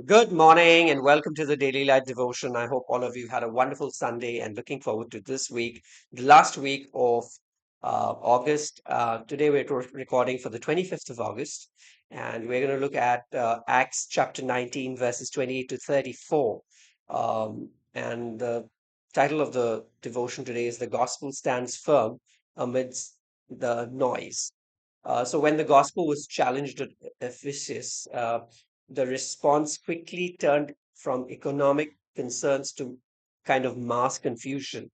Good morning and welcome to the Daily Light Devotion. I hope all of you had a wonderful Sunday and looking forward to this week, the last week of August. Today we're recording for the 25th of August, and we're going to look at Acts chapter 19, verses 28 to 34. And the title of the devotion today is The Gospel Stands Firm Amidst the Noise. So when the gospel was challenged at Ephesus, the response quickly turned from economic concerns to kind of mass confusion.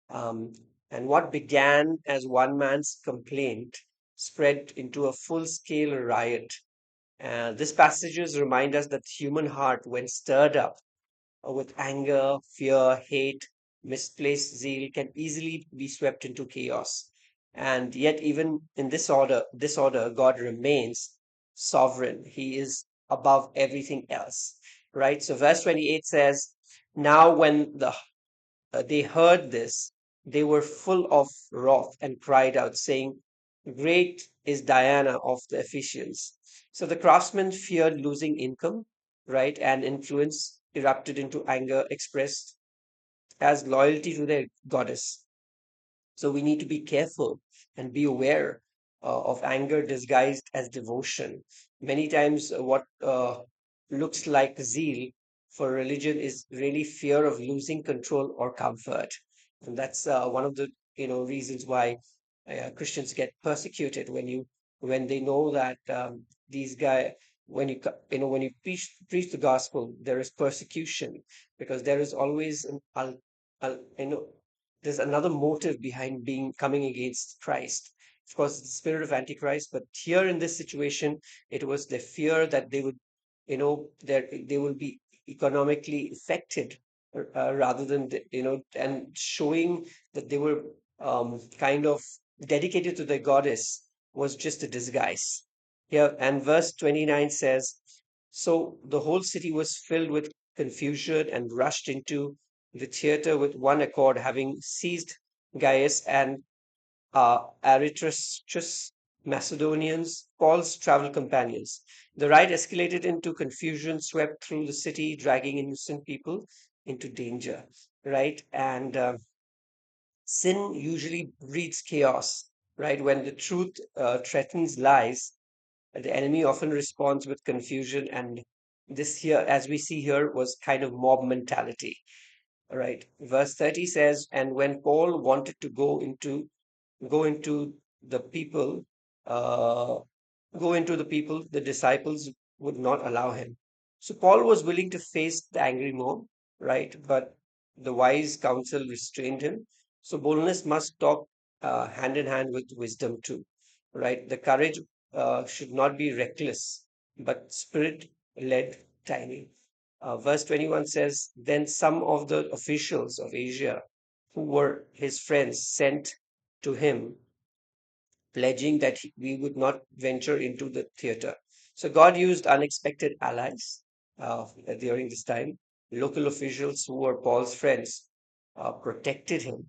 Um, and what began as one man's complaint spread into a full scale riot. These passages remind us that the human heart, when stirred up with anger, fear, hate, misplaced zeal, can easily be swept into chaos. And yet, even in this order, God remains sovereign. He is above everything else. Right? So verse 28 says, Now when they heard this, they were full of wrath and cried out, saying, Great is Diana of the Ephesians. So the craftsmen feared losing income, right? And influence erupted into anger expressed as loyalty to their goddess. So we need to be careful and be aware of anger disguised as devotion. Many times, what looks like zeal for religion is really fear of losing control or comfort, and that's one of the reasons why Christians get persecuted when they know that these guys when you preach the gospel, there is persecution because there is always there's another motive behind being coming against Christ. Of course, it's the spirit of Antichrist, but here in this situation, it was the fear that they would, that they will be economically affected rather than, and showing that they were kind of dedicated to their goddess was just a disguise. Here, and verse 29 says, So the whole city was filled with confusion and rushed into the theater with one accord, having seized Gaius and Aristarchus, Macedonians, Paul's travel companions. The riot escalated into confusion, swept through the city, dragging innocent people into danger. Right, and sin usually breeds chaos. Right, when the truth threatens lies, the enemy often responds with confusion, and this here, as we see here, was kind of mob mentality. All right. Verse 30 says, And when Paul wanted to go into the people, uh, the disciples would not allow him. So Paul was willing to face the angry mob, right? But the wise counsel restrained him. So boldness must talk hand in hand with wisdom too, right? The courage should not be reckless, but spirit led, timing. Verse 21 says, Then some of the officials of Asia who were his friends sent to him, pledging that we would not venture into the theater. So God used unexpected allies during this time. Local officials who were Paul's friends protected him,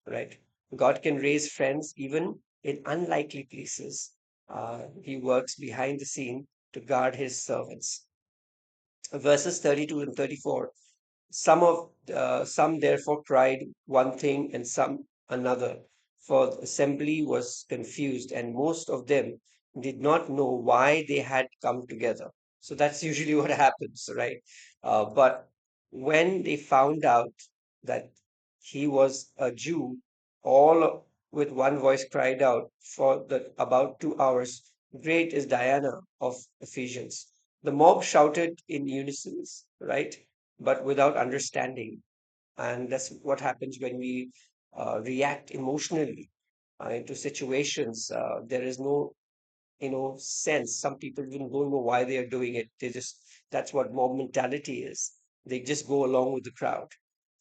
right? God can raise friends even in unlikely places. He works behind the scene to guard his servants. Verses 32 and 34. Some therefore cried one thing and some another, for the assembly was confused, and most of them did not know why they had come together. So that's usually what happens, right? But when they found out that he was a Jew, all with one voice cried out for about 2 hours, Great is Diana of Ephesians. The mob shouted in unison, right? But without understanding. And that's what happens when we react emotionally into situations. There is no, sense. Some people even don't know why they are doing it. That's what mob mentality is. They just go along with the crowd,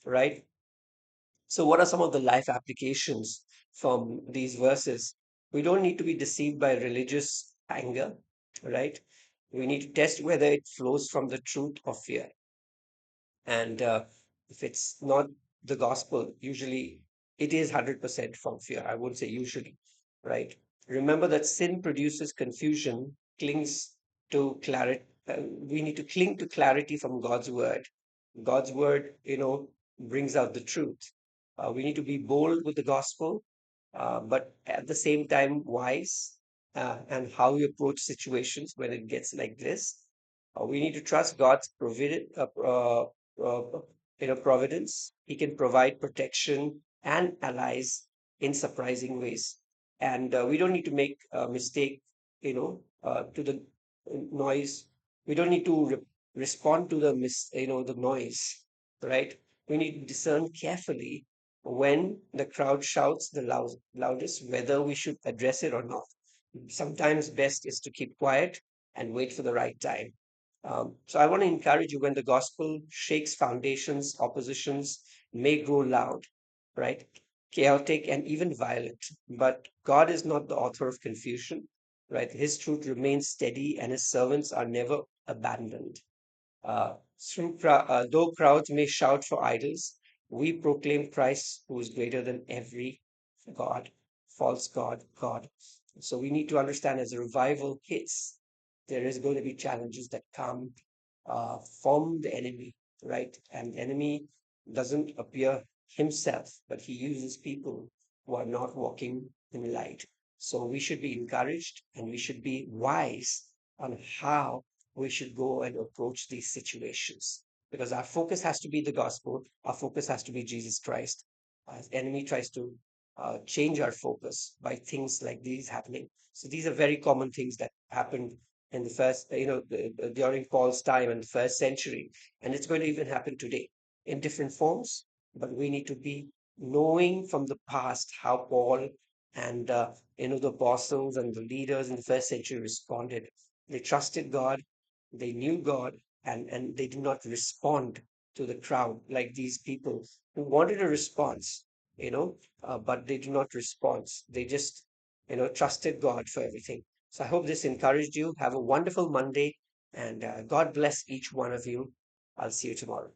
right? So, what are some of the life applications from these verses? We don't need to be deceived by religious anger, right? We need to test whether it flows from the truth or fear. And if it's not the gospel, usually it is 100% from fear. I won't say usually, right? Remember that sin produces confusion, clings to clarity, we need to cling to clarity from God's word. God's word, brings out the truth. We need to be bold with the gospel, but at the same time wise, and how we approach situations when it gets like this. We need to trust God's providence. He can provide protection and allies in surprising ways, and we don't need to make a mistake, to the noise. We don't need to respond to the noise, right? We need to discern carefully when the crowd shouts the loudest, whether we should address it or not. Sometimes best is to keep quiet and wait for the right time. So I want to encourage you, when the gospel shakes foundations, oppositions may grow loud, right? Chaotic and even violent. But God is not the author of confusion, right? His truth remains steady and his servants are never abandoned. Though crowds may shout for idols, we proclaim Christ who is greater than every God, false God. So we need to understand, as a revival hits, there is going to be challenges that come from the enemy, right? And the enemy doesn't appear himself, but he uses people who are not walking in light. So we should be encouraged and we should be wise on how we should go and approach these situations, because our focus has to be the gospel. Our focus has to be Jesus Christ. Our enemy tries to change our focus by things like these happening. So these are very common things that happened in the first, during Paul's time in the first century, and it's going to even happen today in different forms. But we need to be knowing from the past how Paul and the apostles and the leaders in the first century responded. They trusted God, they knew God, and they did not respond to the crowd like these people who wanted a response, but they did not respond. They just, trusted God for everything. So I hope this encouraged you. Have a wonderful Monday, and God bless each one of you. I'll see you tomorrow.